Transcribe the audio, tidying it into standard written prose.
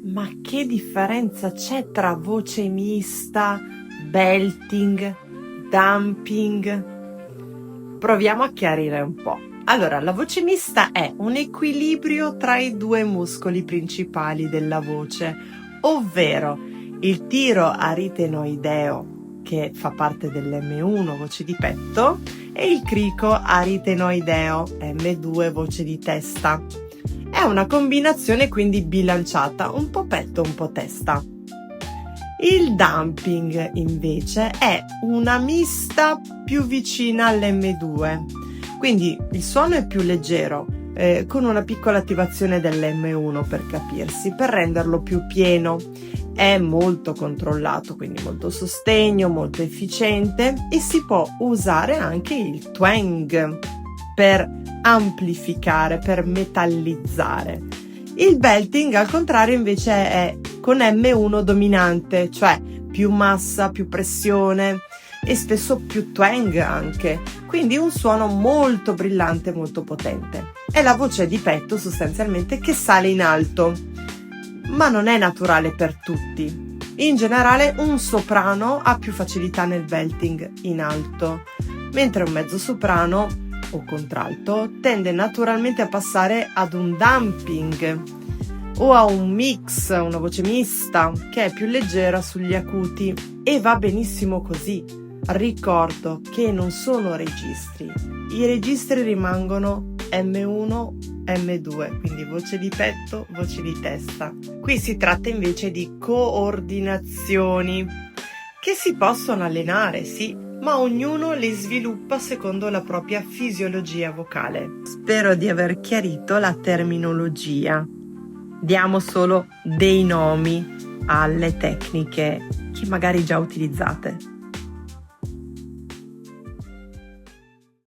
Ma che differenza c'è tra voce mista, belting, dumping? Proviamo a chiarire un po'. Allora, la voce mista è un equilibrio tra i due muscoli principali della voce, ovvero il tiro aritenoideo, che fa parte dell'M1, voce di petto, e il crico aritenoideo, M2, voce di testa. È una combinazione quindi bilanciata, un po' petto, un po' testa. Il dumping invece è una mista più vicina all'M2, quindi il suono è più leggero, con una piccola attivazione dell'M1 per capirsi, per renderlo più pieno. È molto controllato, quindi molto sostegno, molto efficiente, e si può usare anche il twang per amplificare, per metallizzare. Il belting al contrario invece è con M1 dominante, cioè più massa, più pressione e spesso più twang anche, quindi un suono molto brillante, molto potente. È la voce di petto sostanzialmente che sale in alto, ma non è naturale per tutti. In generale un soprano ha più facilità nel belting in alto, mentre un mezzosoprano o contralto tende naturalmente a passare ad un dumping o a un mix, una voce mista che è più leggera sugli acuti, e va benissimo così. Ricordo che non sono registri, i registri rimangono M1, M2, quindi voce di petto, voce di testa. Qui si tratta invece di coordinazioni che si possono allenare, sì, ma ognuno le sviluppa secondo la propria fisiologia vocale. Spero di aver chiarito la terminologia. Diamo solo dei nomi alle tecniche che magari già utilizzate.